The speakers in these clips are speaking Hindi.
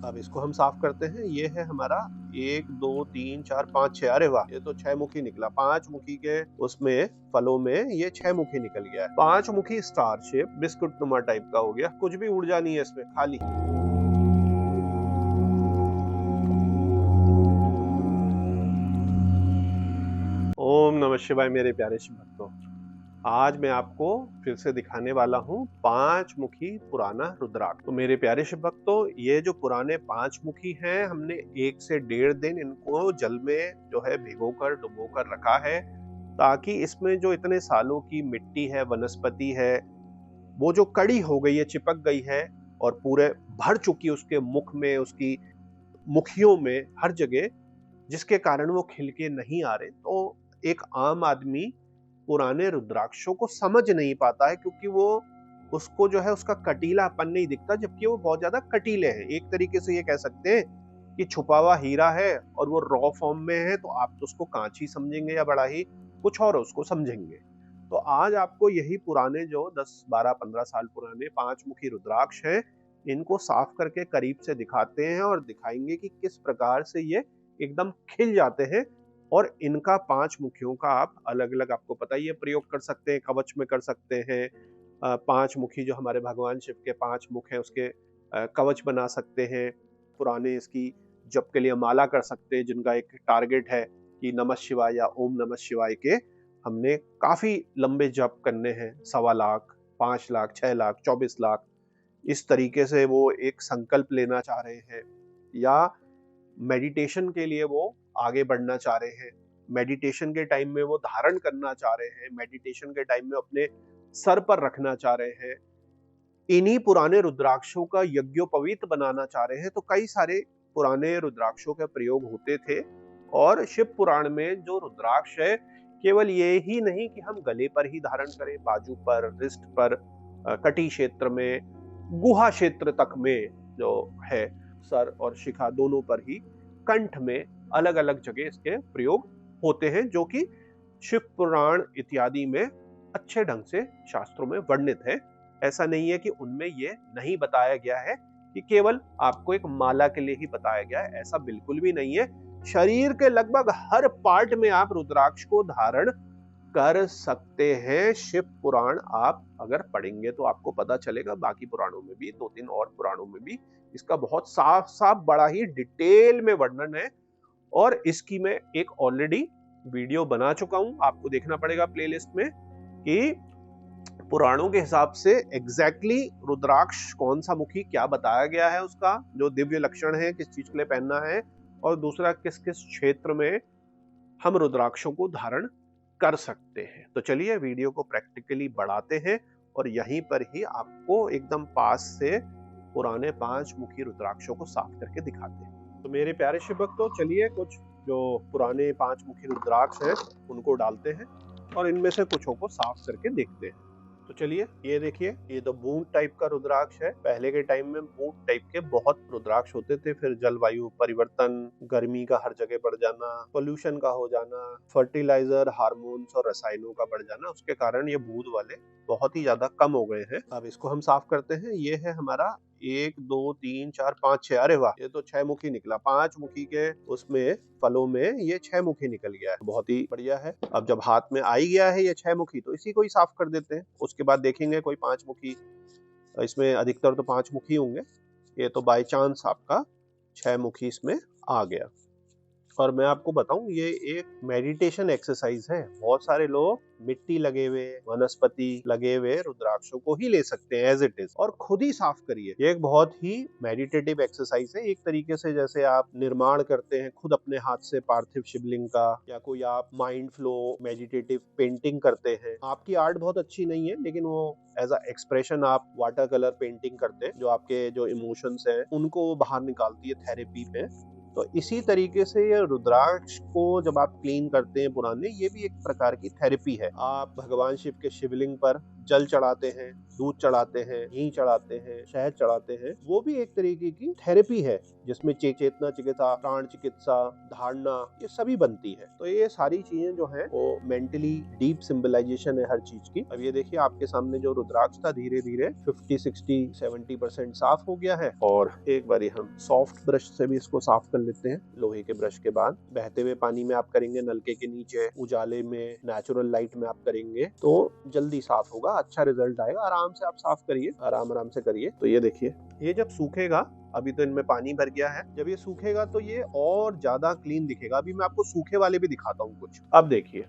अब इसको हम साफ करते हैं। ये है हमारा 1 2 3 4 5 6। अरे वाह, ये तो 6 मुखी निकला। 5 मुखी के उसमें फलों में ये 6 मुखी निकल गया है। 5 मुखी स्टार शेप बिस्कुट नुमा टाइप का हो गया। कुछ भी ऊर्जा नहीं है इसमें, खाली। ओम नमः शिवाय मेरे प्यारे शिव भक्तों। आज मैं आपको फिर से दिखाने वाला हूँ 5 मुखी पुराना रुद्राक्ष। तो मेरे प्यारे शिव भक्तों, ये जो पुराने 5 मुखी हैं, हमने 1 से 1.5 दिन इनको जल में जो है भिगोकर डुबोकर रखा है, ताकि इसमें जो इतने सालों की मिट्टी है, वनस्पति है, वो जो कड़ी हो गई है, चिपक गई है और पूरे भर चुकी उसके मुख में, उसकी मुखियों में, हर जगह, जिसके कारण वो खिल के नहीं आ रहे। तो एक आम आदमी पुराने रुद्राक्षों को समझ नहीं पाता है, क्योंकि वो उसको जो है उसका कटीलापन नहीं दिखता, जबकि वो बहुत ज्यादा कटीले हैं। एक तरीके से ये कह सकते हैं कि छुपा हुआ हीरा है और वो रॉ फॉर्म में है, तो आप तो उसको कांच ही समझेंगे या बड़ा ही कुछ और उसको समझेंगे। तो आज आपको यही पुराने जो 10 12 15 साल पुराने 5 मुखी रुद्राक्ष हैं, इनको साफ करके करीब से दिखाते हैं और दिखाएंगे कि किस प्रकार से ये एकदम खिल जाते हैं। और इनका 5 मुखियों का आप अलग अलग, आपको पता ही है, प्रयोग कर सकते हैं। कवच में कर सकते हैं। 5 मुखी जो हमारे भगवान शिव के 5 मुख हैं, उसके कवच बना सकते हैं। पुराने इसकी जप के लिए माला कर सकते हैं, जिनका एक टारगेट है कि नमः शिवाय या ओम नमः शिवाय के हमने काफी लंबे जप करने हैं। 1.25 लाख, 5 लाख, 6 लाख, 24 लाख, इस तरीके से वो एक संकल्प लेना चाह रहे हैं। या मेडिटेशन के लिए वो आगे बढ़ना चाह रहे हैं। मेडिटेशन के टाइम में वो धारण करना चाह रहे हैं। मेडिटेशन के टाइम में अपने सर पर रखना चाह रहे हैं। इन्हीं पुराने रुद्राक्षों का यज्ञोपवीत बनाना चाह रहे हैं। तो कई सारे पुराने रुद्राक्षों के प्रयोग होते थे। और शिव पुराण में जो रुद्राक्ष है, केवल ये ही नहीं कि हम गले पर ही धारण करें, बाजू पर, रिस्ट पर, कटी क्षेत्र में, गुहा क्षेत्र तक में जो है, सर और शिखा दोनों पर ही, कंठ में, अलग अलग जगह इसके प्रयोग होते हैं, जो कि शिव पुराण इत्यादि में अच्छे ढंग से शास्त्रों में वर्णित है। ऐसा नहीं है कि उनमें ये नहीं बताया गया है कि केवल आपको एक माला के लिए ही बताया गया है। ऐसा बिल्कुल भी नहीं है। शरीर के लगभग हर पार्ट में आप रुद्राक्ष को धारण कर सकते हैं। शिव पुराण आप अगर पढ़ेंगे तो आपको पता चलेगा। बाकी पुराणों में भी, 2-3 और पुराणों में भी इसका बहुत साफ साफ बड़ा ही डिटेल में वर्णन है। और इसकी मैं एक ऑलरेडी वीडियो बना चुका हूं, आपको देखना पड़ेगा प्लेलिस्ट में, कि पुराणों के हिसाब से एग्जैक्टली रुद्राक्ष कौन सा मुखी क्या बताया गया है, उसका जो दिव्य लक्षण है, किस चीज के लिए पहनना है, और दूसरा किस किस क्षेत्र में हम रुद्राक्षों को धारण कर सकते हैं। तो चलिए वीडियो को प्रैक्टिकली बढ़ाते हैं और यहीं पर ही आपको एकदम पास से पुराने 5 मुखी रुद्राक्षों को साफ करके दिखाते हैं। तो मेरे प्यारे शिव भक्तों, चलिए कुछ जो पुराने 5 मुखी रुद्राक्ष हैं उनको डालते हैं और इनमें से कुछों को साफ करके देखते हैं। तो चलिए, ये देखिए, ये तो बूंद टाइप का रुद्राक्ष है। पहले के टाइम में बूंद टाइप के बहुत रुद्राक्ष होते थे। फिर जलवायु परिवर्तन, गर्मी का हर जगह बढ़ जाना, पोल्यूशन का हो जाना, फर्टिलाइजर, हार्मोन्स और रसायनों का बढ़ जाना, उसके कारण ये बूंद वाले बहुत ही ज्यादा कम हो गए हैं। अब इसको हम साफ करते हैं। ये है हमारा 1 2 3 4 5 6। अरे वाह, ये तो 6 मुखी निकला। 5 मुखी के उसमें फलों में ये 6 मुखी निकल गया है। बहुत ही बढ़िया है। अब जब हाथ में आ ही गया है ये 6 मुखी, तो इसी को ही साफ कर देते हैं। उसके बाद देखेंगे कोई 5 मुखी, इसमें अधिकतर तो 5 मुखी होंगे। ये तो बाय चांस आपका 6 मुखी इसमें आ गया। और मैं आपको बताऊं, ये एक मेडिटेशन एक्सरसाइज है। बहुत सारे लोग मिट्टी लगे हुए, वनस्पति लगे हुए रुद्राक्षों को ही ले सकते हैं एज इट इज और खुद ही साफ करिए। ये एक बहुत ही मेडिटेटिव एक्सरसाइज है। एक तरीके से जैसे आप निर्माण करते हैं खुद अपने हाथ से पार्थिव शिवलिंग का, या कोई आप माइंड फ्लो मेडिटेटिव पेंटिंग करते हैं। आपकी आर्ट बहुत अच्छी नहीं है, लेकिन वो एज अ एक्सप्रेशन आप वाटर कलर पेंटिंग करते हैं, जो आपके जो इमोशंस हैं उनको बाहर निकालती है थेरेपी पे। तो इसी तरीके से ये रुद्राक्ष को जब आप क्लीन करते हैं पुराने, ये भी एक प्रकार की थेरेपी है। आप भगवान शिव के शिवलिंग पर जल चढ़ाते हैं, दूध चढ़ाते हैं, घी चढ़ाते हैं, शहद चढ़ाते हैं, वो भी एक तरीके की थेरेपी है जिसमें चेतना चिकित्सा, प्राण चिकित्सा, धारणा, ये सभी बनती है। तो ये सारी चीजें जो है वो मेंटली डीप सिंबलाइजेशन है हर चीज की। अब ये देखिए आपके सामने जो रुद्राक्ष था धीरे धीरे 50, 60, 70% साफ हो गया है। और एक बारी हम सॉफ्ट ब्रश से भी इसको साफ कर लेते हैं। लोहे के ब्रश के बाद बहते हुए पानी में आप करेंगे, नलके के नीचे, उजाले में, नेचुरल लाइट में आप करेंगे तो जल्दी साफ होगा, अच्छा रिजल्ट आएगा। आराम से आप साफ करिए, आराम से करिए। तो ये देखिए, ये जब सूखेगा, अभी तो इनमें पानी भर गया है, जब ये सूखेगा तो ये और ज्यादा क्लीन दिखेगा। अभी मैं आपको सूखे वाले भी दिखाता हूँ कुछ। अब देखिए,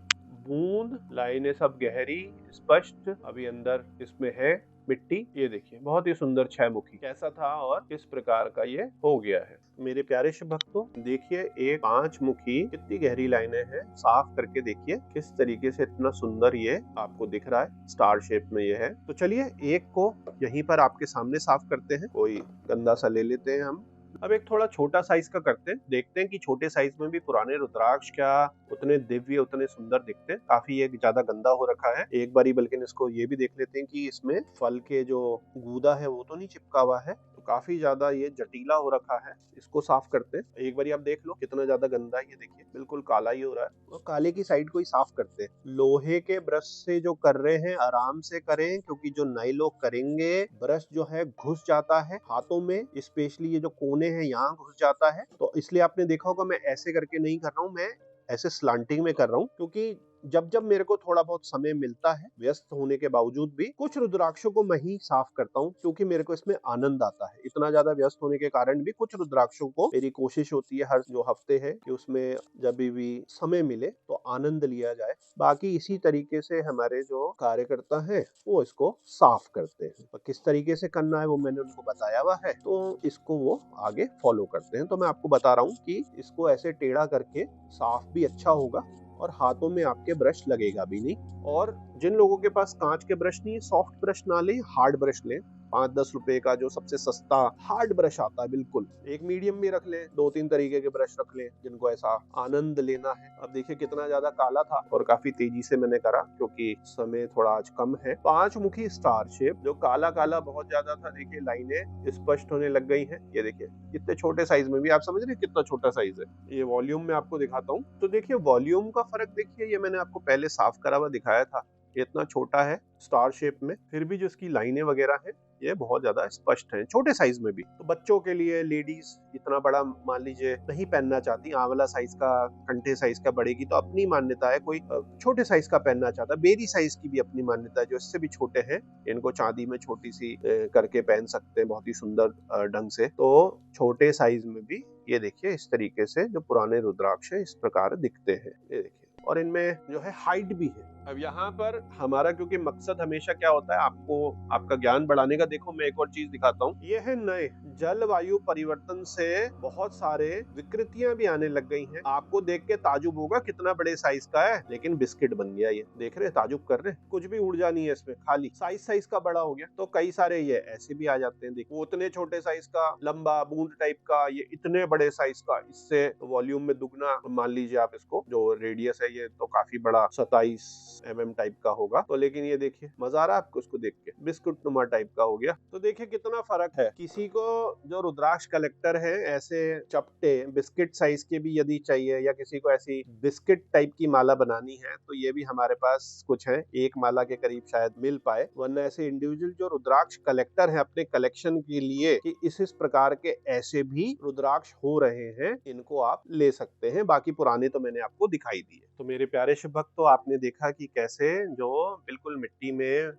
बूंद, लाइनें सब गहरी, स्पष्ट, अभी अंदर इसमें है मिट्टी। ये देखिए बहुत ही सुंदर छहमुखी कैसा था और किस प्रकार का ये हो गया है। मेरे प्यारे शिव भक्तों, देखिए एक 5 मुखी कितनी गहरी लाइनें हैं, साफ करके देखिए किस तरीके से इतना सुंदर ये आपको दिख रहा है, स्टार शेप में ये है। तो चलिए एक को यहीं पर आपके सामने साफ करते हैं। कोई गंदा सा ले लेते हैं हम। अब एक थोड़ा छोटा साइज का करते हैं, देखते हैं कि छोटे साइज में भी पुराने रुद्राक्ष क्या उतने दिव्य, उतने सुंदर दिखते हैं। काफी ये ज्यादा गंदा हो रखा है एक बारी, बल्कि इसको ये भी देख लेते हैं कि इसमें फल के जो गूदा है वो तो नहीं चिपका हुआ है। तो काफी ज्यादा ये जटीला हो रखा है, इसको साफ करते हैं। एक बारी आप देख लो कितना ज्यादा गंदा है, ये देखिए बिल्कुल काला ही हो रहा है। और काले की साइड को ही साफ करते हैं। लोहे के ब्रश से जो कर रहे हैं आराम से करें, क्योंकि जो नए लोग करेंगे ब्रश जो है घुस जाता है हाथों में, स्पेशली ये जो कोने हैं यहाँ घुस जाता है। तो इसलिए आपने देखा होगा मैं ऐसे करके नहीं कर रहा हूँ, मैं ऐसे स्लांटिंग में कर रहा हूँ, क्योंकि जब जब मेरे को थोड़ा बहुत समय मिलता है, व्यस्त होने के बावजूद भी, कुछ रुद्राक्षों को मैं ही साफ करता हूँ, क्योंकि मेरे को इसमें आनंद आता है। इतना ज्यादा व्यस्त होने के कारण भी कुछ रुद्राक्षों को मेरी कोशिश होती है हर जो हफ्ते है कि उसमें जब भी समय मिले तो आनंद लिया जाए। बाकी इसी तरीके से हमारे जो कार्यकर्ता हैं वो इसको साफ करते हैं। और किस तरीके से करना है वो मैंने उनको बताया हुआ है, तो इसको वो आगे फॉलो करते हैं। तो मैं आपको बता रहा हूँ कि इसको ऐसे टेढ़ा करके साफ भी अच्छा होगा और हाथों में आपके ब्रश लगेगा भी नहीं। और जिन लोगों के पास कांच के ब्रश नहीं है, सॉफ्ट ब्रश ना लें, हार्ड ब्रश लें। 5-10 रुपए का जो सबसे सस्ता हार्ड ब्रश आता है, बिल्कुल एक मीडियम भी रख लें, 2-3 तरीके के ब्रश रख लें जिनको ऐसा आनंद लेना है। अब देखिए कितना ज्यादा काला था और काफी तेजी से मैंने करा क्योंकि समय थोड़ा आज कम है। 5 मुखी स्टार शेप जो काला काला बहुत ज्यादा था, देखिए लाइनें स्पष्ट होने लग गई हैं। ये देखिए कितने छोटे साइज में भी, आप समझ रहे कितना छोटा साइज है। ये वॉल्यूम में आपको दिखाता हूँ, तो देखिए वॉल्यूम का फर्क देखिए। ये मैंने आपको पहले साफ करा हुआ दिखाया था, ये इतना छोटा है स्टार शेप में, फिर भी जो इसकी लाइनें वगैरह हैं ये बहुत ज्यादा स्पष्ट हैं, छोटे साइज में भी। तो बच्चों के लिए, लेडीज इतना बड़ा मान लीजिए नहीं पहनना चाहती, आंवला साइज का, कंठे साइज का बढ़ेगी तो अपनी मान्यता है। कोई छोटे साइज का पहनना चाहता है, बेरी साइज की भी अपनी मान्यता है। जो इससे भी छोटे हैं इनको चांदी में छोटी सी करके पहन सकते हैं बहुत ही सुंदर ढंग से। तो छोटे साइज में भी ये देखिए इस तरीके से जो पुराने रुद्राक्ष है इस प्रकार दिखते हैं। ये देखिए, और इनमें जो है हाइट भी है। अब यहाँ पर हमारा क्योंकि मकसद हमेशा क्या होता है, आपको आपका ज्ञान बढ़ाने का। देखो मैं एक और चीज दिखाता हूँ, ये है नए जलवायु परिवर्तन से बहुत सारे विकृतियां भी आने लग गई हैं। आपको देख के ताजुब होगा कितना बड़े साइज का है, लेकिन बिस्किट बन गया। ये देख रहे, ताजुब कर रहे, कुछ भी ऊर्जा नहीं है इसमें, खाली साइज का बड़ा हो गया। तो कई सारे ये ऐसे भी आ जाते हैं, देखो उतने छोटे साइज का लंबा बूंद टाइप का, ये इतने बड़े साइज का, इससे वॉल्यूम में दुगना मान लीजिए आप इसको। जो रेडियस है ये तो काफी बड़ा 27 mm टाइप का होगा। तो लेकिन ये देखिए मजा आ रहा है आपको इसको देख के, बिस्कुट नुमा टाइप का हो गया। तो देखिए कितना फर्क है। किसी को जो रुद्राक्ष कलेक्टर है ऐसे चपटे बिस्किट साइज के भी यदि चाहिए, या किसी को ऐसी बिस्किट टाइप की माला बनानी है, तो ये भी हमारे पास कुछ है, एक माला के करीब शायद मिल पाए। वरना ऐसे इंडिविजुअल जो रुद्राक्ष कलेक्टर है अपने कलेक्शन के लिए कि इस प्रकार के ऐसे भी रुद्राक्ष हो रहे हैं, इनको आप ले सकते हैं। बाकी पुराने तो मैंने आपको दिखाई दिए। तो मेरे प्यारे शिव भक्तों, आपने देखा कि कैसे जो बिल्कुल मिट्टी में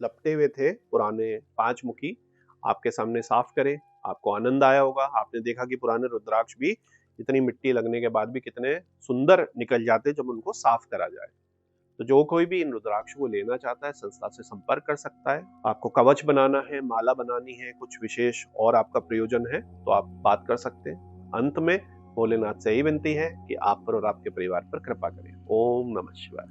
लपटे हुए थे पुराने 5 मुखी आपके सामने साफ करे। आपको आनंद आया होगा। आपने देखा कि पुराने रुद्राक्ष भी इतनी मिट्टी लगने के बाद भी कितने सुंदर निकल जाते जब उनको साफ करा जाए। तो जो कोई भी इन रुद्राक्ष को लेना चाहता है संस्था से संपर्क कर सकता है। आपको कवच बनाना है, माला बनानी है, कुछ विशेष और आपका प्रयोजन है तो आप बात कर सकते हैं। अंत में भोलेनाथ से यही विनती है कि आप पर और आपके परिवार पर कृपा करें। ओम नमः शिवाय।